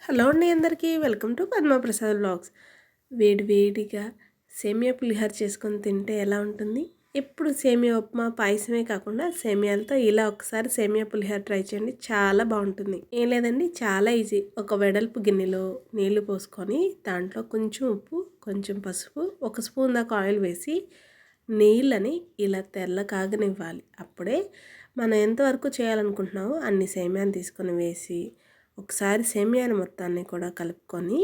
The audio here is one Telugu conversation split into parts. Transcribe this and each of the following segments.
హలో అండి అందరికీ వెల్కమ్ టు పద్మప్రసాద్ వ్లాగ్స్. వేడిగా సేమియా పులిహోర చేసుకొని తింటే ఎలా ఉంటుంది? ఎప్పుడు సేమియా ఉప్మా పాయసమే కాకుండా సేమియాలతో ఇలా ఒకసారి సేమియా పులిహోర ట్రై చేయండి, చాలా బాగుంటుంది. ఏం లేదండి, చాలా ఈజీ. ఒక వెడల్పు గిన్నెలో నీళ్లు పోసుకొని దాంట్లో కొంచెం ఉప్పు, కొంచెం పసుపు, ఒక స్పూన్ దాకా ఆయిల్ వేసి నీళ్ళని ఇలా తెల్ల కాగనివ్వాలి. అప్పుడే మనం ఎంతవరకు చేయాలనుకుంటున్నామో అన్ని సేమియాని తీసుకొని వేసి ఒకసారి సేమియాని మొత్తాన్ని కూడా కలుపుకొని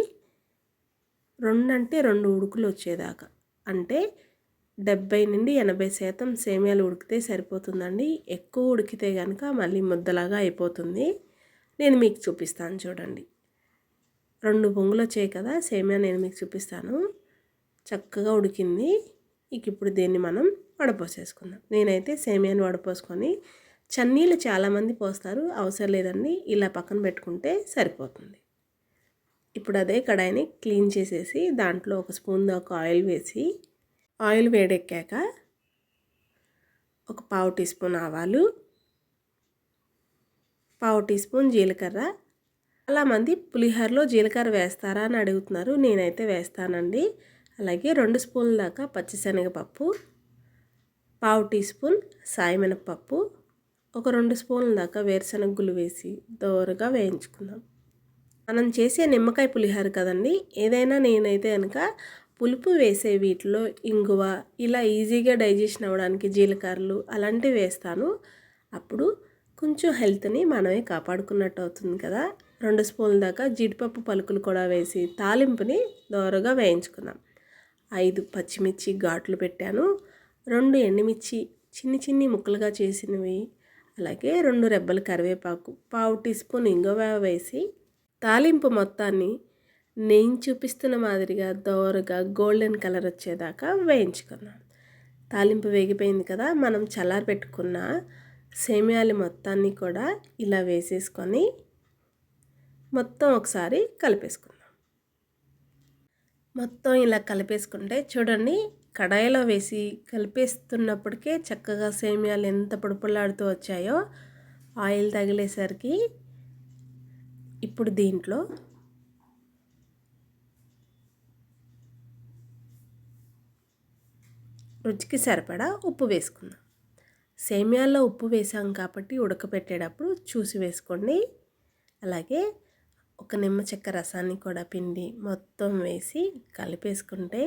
2 ఉడుకులు వచ్చేదాకా, అంటే 70 నుండి 80% సేమియాలు ఉడికితే సరిపోతుందండి. ఎక్కువ ఉడికితే కనుక మళ్ళీ ముద్దలాగా అయిపోతుంది. నేను మీకు చూపిస్తాను చూడండి. 2 పొంగులు వచ్చాయి కదా సేమియా, నేను మీకు చూపిస్తాను. చక్కగా ఉడికింది. ఇప్పుడు దీన్ని మనం వడపోసేసుకుందాం. నేనైతే సేమియాని వడపోసుకొని, చన్నీళ్ళు చాలామంది పోస్తారు, అవసరం లేదండి, ఇలా పక్కన పెట్టుకుంటే సరిపోతుంది. ఇప్పుడు అదే కడాయిని క్లీన్ చేసేసి దాంట్లో ఒక స్పూన్ దాకా ఆయిల్ వేసి, ఆయిల్ వేడెక్కాక ఒక 1/2 టీ స్పూన్ ఆవాలు, 1/2 టీ స్పూన్ జీలకర్ర. చాలామంది పులిహోరలో జీలకర్ర వేస్తారా అని అడుగుతున్నారు, నేనైతే వేస్తానండి. అలాగే 2 స్పూన్ల దాకా పచ్చిశనగపప్పు, 1/2 టీ స్పూన్ సాయమినపప్పు, ఒక 2 స్పూన్ల దాకా వేరుశనగగుళ్ళు వేసి దోరగా వేయించుకుందాం. మనం చేసే నిమ్మకాయ పులిహోర కదండి, ఏదైనా నేనైతే కనుక పులుపు వేసే వీటిలో ఇంగువ, ఇలా ఈజీగా డైజెషన్ అవ్వడానికి జీలకర్రలు అలాంటివి వేస్తాను. అప్పుడు కొంచెం హెల్త్ని మనమే కాపాడుకున్నట్టు అవుతుంది కదా. 2 స్పూన్ల దాకా జీడిపప్పు పలుకులు కూడా వేసి తాలింపుని దోరగా వేయించుకుందాం. 5 పచ్చిమిర్చి ఘాట్లు పెట్టాను, 2 ఎండుమిర్చి చిన్ని ముక్కలుగా చేసినవి, అలాగే 2 రెబ్బల కరివేపాకు, 1/2 టీ స్పూన్ ఇంగువ వేసి తాలింపు మొత్తాన్ని నేను చూపిస్తున్న మాదిరిగా దోరగా గోల్డెన్ కలర్ వచ్చేదాకా వేయించుకున్నాం. తాలింపు వేగిపోయింది కదా, మనం చల్లారి పెట్టుకున్న సేమియాలు మొత్తాన్ని కూడా ఇలా వేసేసుకొని మొత్తం ఒకసారి కలిపేసుకుందాం. మొత్తం ఇలా కలిపేసుకుంటే చూడండి, కడాయిలో వేసి కలిపేస్తున్నప్పటికే చక్కగా సేమియాలు ఎంత పొడిపొలాడుతూ వచ్చాయో ఆయిల్ తగిలేసరికి. ఇప్పుడు దీంట్లో రుచికి సరిపడా ఉప్పు వేసుకుందాం. సేమియాల్లో ఉప్పు వేసాం కాబట్టి ఉడకపెట్టేటప్పుడు చూసి వేసుకోండి. అలాగే ఒక నిమ్మ చెక్క రసాన్ని కూడా పిండి మొత్తం వేసి కలిపేసుకుంటే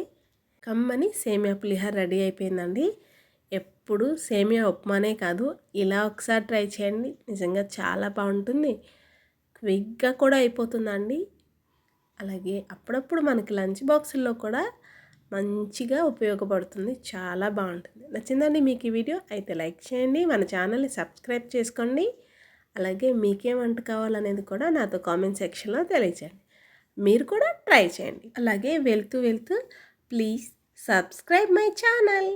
కమ్మని సేమియా పులిహోర రెడీ అయిపోయిందండి. ఎప్పుడు సేమియా ఉప్మానే కాదు, ఇలా ఒకసారి ట్రై చేయండి, నిజంగా చాలా బాగుంటుంది. క్విక్గా కూడా అయిపోతుందండి. అలాగే అప్పుడప్పుడు మనకి లంచ్ బాక్సుల్లో కూడా మంచిగా ఉపయోగపడుతుంది, చాలా బాగుంటుంది. నచ్చిందండి మీకు ఈ వీడియో? అయితే లైక్ చేయండి, మన ఛానల్ని సబ్స్క్రైబ్ చేసుకోండి. అలాగే మీకేం వంట కావాలనేది కూడా నాతో కామెంట్ సెక్షన్లో తెలియచేయండి. మీరు కూడా ట్రై చేయండి. అలాగే వెళ్తూ ప్లీజ్ సబ్స్క్రైబ్ మై ఛానల్.